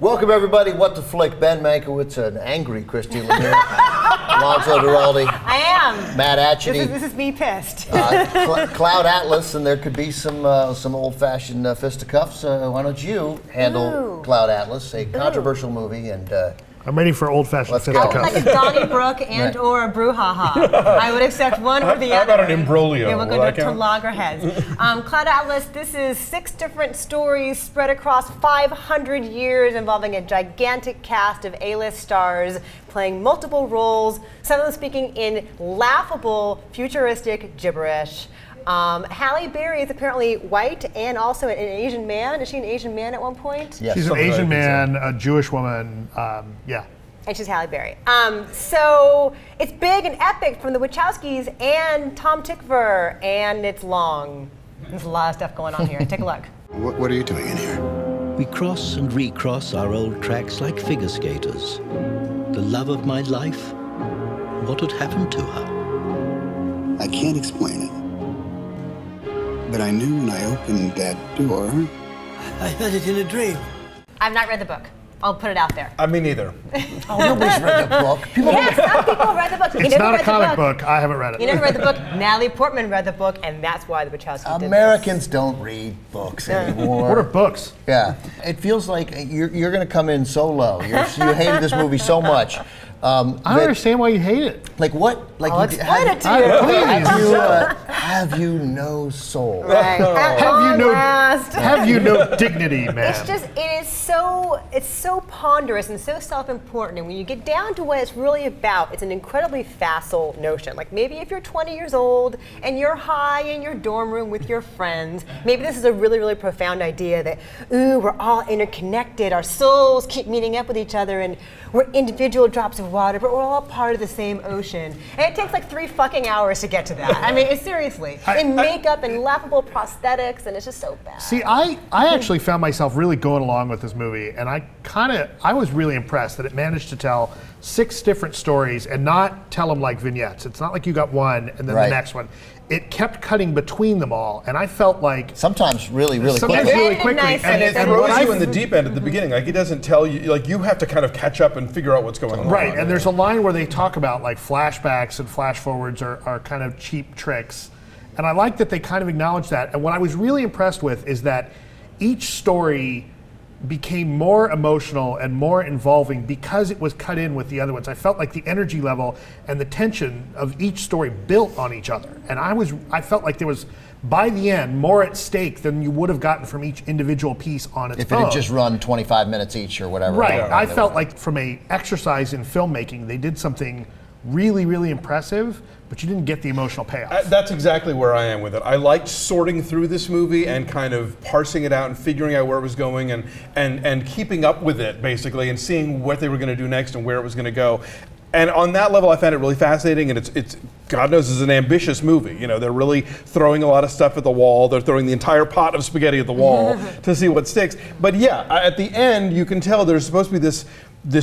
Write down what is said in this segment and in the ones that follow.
Welcome everybody. What the Flick? Ben Mankiewicz, an angry Christy Lemire, Alonso Duralde. I am. Matt Atchity. This is me pissed. Cloud Atlas, and there could be some old-fashioned fisticuffs. Why don't you handle Cloud Atlas, a controversial movie, and I'm ready for old-fashioned fisticuffs. I would like a Donnybrook and or a brouhaha. I would accept one or the other. How about an imbroglio? Yeah, we'll go to loggerheads. Cloud Atlas, this is 6 different stories spread across 500 years involving a gigantic cast of A-list stars playing multiple roles, some of them speaking in laughable, futuristic gibberish. Halle Berry is apparently white and also an Asian man. Is she an Asian man at one point? yes, She's an Asian man, a Jewish woman, yeah. And she's Halle Berry. So it's big and epic from the Wachowskis and Tom Tykwer, and it's long. There's a lot of stuff going on here. Take a look. What are you doing in here? We cross and recross our old tracks like figure skaters. The love of my life, what had happened to her? I can't explain it. But I knew when I opened that door. I had it in a dream. I've not read the book. I'll put it out there. Me neither. Oh, nobody's read the book. Yes, some people read the book. You It's never not read a comic the book. I haven't read it. You never read the book. Natalie Portman read the book, and that's why the Wachowskis did this. Americans don't read books anymore. What are books? Yeah, it feels like you're going to come in so low. You hated this movie so much. I don't understand why you hate it. Like what? Like I'll explain it to you. Please. Have you no soul? Right. Have you no dignity, man? It's so ponderous and so self-important, and when you get down to what it's really about, it's an incredibly facile notion. Like maybe if you're 20 years old and you're high in your dorm room with your friends, maybe this is a really, really profound idea that, we're all interconnected, our souls keep meeting up with each other, and we're individual drops of water, but we're all part of the same ocean. And it takes like 3 fucking hours to get to that. I mean, seriously. And makeup and laughable prosthetics, and it's just so bad. See, I actually found myself really going along with this movie, and I was really impressed that it managed to tell 6 different stories and not tell them like vignettes. It's not like you got one and then the next one. It kept cutting between them all, and I felt like sometimes really quickly. Nice and it throws you in the deep end at the beginning. Like it doesn't tell you, like you have to kind of catch up and figure out what's going on. Right, and there's a line where they talk about like flashbacks and flash forwards are kind of cheap tricks. And I like that they kind of acknowledge that. And what I was really impressed with is that each story became more emotional and more involving because it was cut in with the other ones. I felt like the energy level and the tension of each story built on each other. And I felt like there was, by the end, more at stake than you would have gotten from each individual piece on its own. If it had just run 25 minutes each or whatever. Right, I felt like from a exercise in filmmaking, they did something really, really impressive, but you didn't get the emotional payoff. That's exactly where I am with it. I liked sorting through this movie and kind of parsing it out and figuring out where it was going and keeping up with it, basically, and seeing what they were going to do next and where it was going to go. And on that level, I found it really fascinating, and it's God knows, it's an ambitious movie. You know, they're really throwing a lot of stuff at the wall. They're throwing the entire pot of spaghetti at the wall to see what sticks. But yeah, at the end, you can tell there's supposed to be this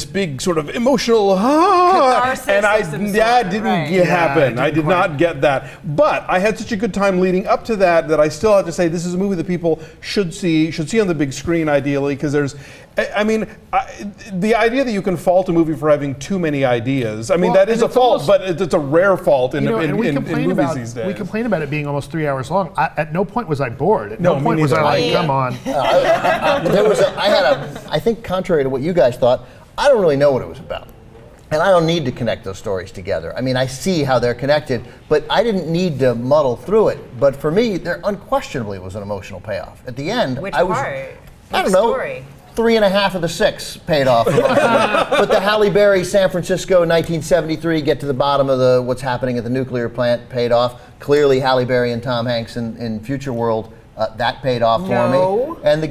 big sort of emotional and it didn't happen. I did not get that. But I had such a good time leading up to that I still have to say this is a movie that people should see on the big screen ideally, because there's, the idea that you can fault a movie for having too many ideas, that is a fault, but it's a rare fault in movies these days. We complain about it being almost 3 hours long. At no point was I bored. At no point was I like, come on. I think contrary to what you guys thought, I don't really know what it was about. And I don't need to connect those stories together. I see how they're connected, but I didn't need to muddle through it. But for me, there unquestionably was an emotional payoff. At the end, Which I was, part? I don't know, Story? 3.5 of the 6 paid off. But the Halle Berry, San Francisco, 1973, get to the bottom of what's happening at the nuclear plant paid off. Clearly, Halle Berry and Tom Hanks in Future World. That paid off for me, and the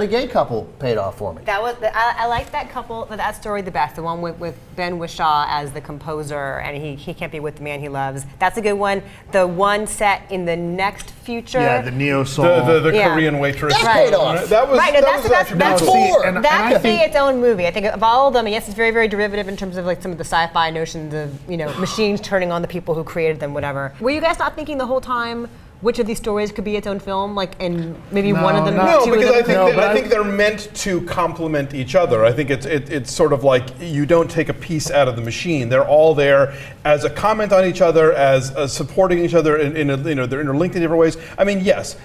gay couple paid off for me. That was I like that couple, that story the best. The one with Ben Whishaw as the composer, and he can't be with the man he loves. That's a good one. The one set in the next future. Yeah, the neo soul. The Korean waitress. That paid off. That was. Right, that's 4. That could be its own movie. I think of all of them, yes, it's very, very derivative in terms of like some of the sci-fi notions of machines turning on the people who created them, whatever. Were you guys not thinking the whole time, which of these stories could be its own film, like, and maybe one of them, No, two because of them? I think they're meant to complement each other. I think it's sort of like you don't take a piece out of the machine. They're all there as a comment on each other, as supporting each other in a, they're interlinked in different ways. I mean, yes.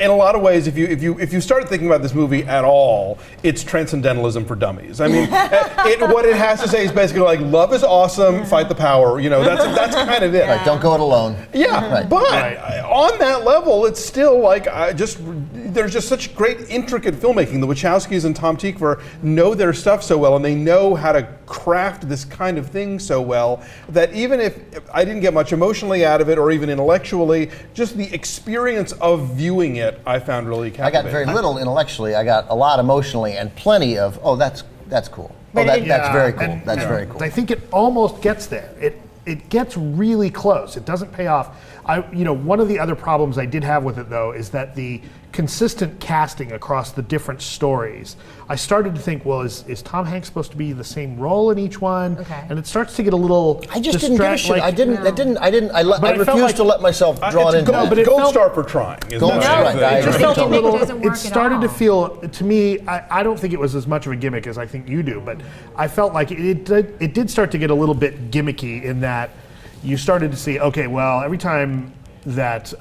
In a lot of ways, if you start thinking about this movie at all, it's transcendentalism for dummies. I mean, what it has to say is basically like, love is awesome, fight the power. That's kind of it. Right, don't go it alone. Yeah, Right. but on that level, it's still like there's just such great intricate filmmaking. The Wachowskis and Tom Tykwer know their stuff so well, and they know how to craft this kind of thing so well that even if I didn't get much emotionally out of it or even intellectually, just the experience of viewing it, I found really captivating. I got very little intellectually. I got a lot emotionally, and plenty of that's cool. But That's very cool. And, That's very cool. I think it almost gets there. It gets really close. It doesn't pay off. One of the other problems I did have with it, though, is that the consistent casting across the different stories, I started to think, well, is Tom Hanks supposed to be the same role in each one? Okay. And it starts to get a little. I just didn't give a shit. I refused like- to let myself drawn It's into gold, that. but it gold felt- star for trying. Isn't Gold that star, right? right. It just felt a Gimmick little. doesn't work It at started to all. feel to me. I don't think it was as much of a gimmick as I think you do, but I felt like it did start to get a little bit gimmicky in that you started to see. Okay, well, every time that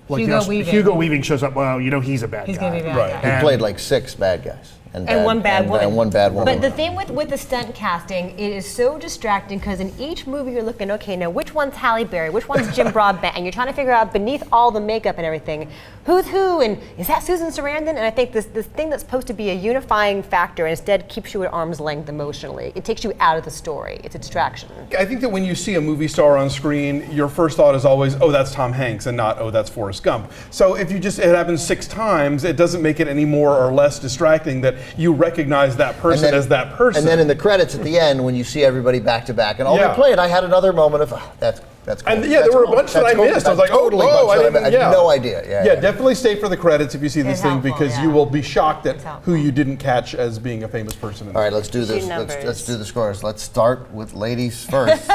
Hugo Weaving shows up, well, he's a bad He's guy. going to be a bad Right. guy. He played like 6 bad guys. And one bad woman. And one bad woman. But the thing with the stunt casting, it is so distracting because in each movie you're looking, okay, now which one's Halle Berry, which one's Jim Broadbent, and you're trying to figure out beneath all the makeup and everything, who's who, and is that Susan Sarandon? And I think this thing that's supposed to be a unifying factor instead keeps you at arm's length emotionally. It takes you out of the story. It's a distraction. I think that when you see a movie star on screen, your first thought is always, oh, that's Tom Hanks, and not, oh, that's Forrest Gump. So if it happens 6 times, it doesn't make it any more or less distracting that you recognize that person as that person. And then in the credits at the end, when you see everybody back to back, and all they played, I had another moment of, that's cool. And there were a bunch that I missed. I was like, oh, whoa, I had no idea. Yeah, definitely stay for the credits if you see this It's thing helpful, because yeah. you will be shocked at It's helpful. who you didn't catch as being a famous person. All right, let's do this. Two numbers. Let's do the scores. Let's start with ladies first.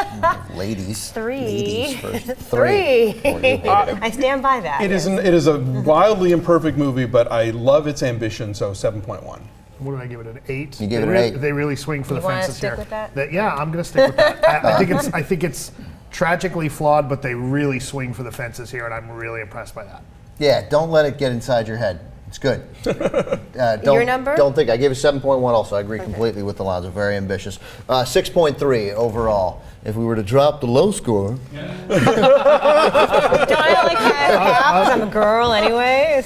Ladies. 3. Ladies first. 3. 3. Oh, you hated it. I stand by that. It is a wildly imperfect movie, but I love its ambition, so 7.1. What did I give it? An 8. You gave it an 8. They really swing for the wanna fences stick here. with that? Yeah, I'm going to stick with that. I think it's tragically flawed, but they really swing for the fences here, and I'm really impressed by that. Yeah, don't let it get inside your head. It's good. Your number? Don't think. I gave it 7.1 also. I agree completely with Alonso. Very ambitious. 6.3 overall. If we were to drop the low score, Don't I like that? Because I'm a girl anyway.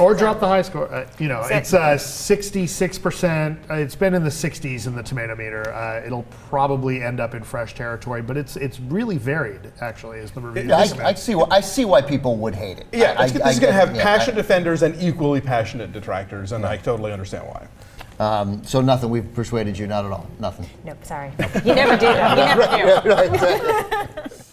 Or drop the high score. It's 66%. It's been in the 60s in the tomato meter. It'll probably end up in fresh territory, but it's really varied, actually, as the reviews. I see why people would hate it. Yeah, this is going to have passionate I- defenders and equally passionate detractors, and I totally understand why. So nothing. We've persuaded you. Not at all. Nothing. Nope, sorry. You never do that. You never do. Right, exactly.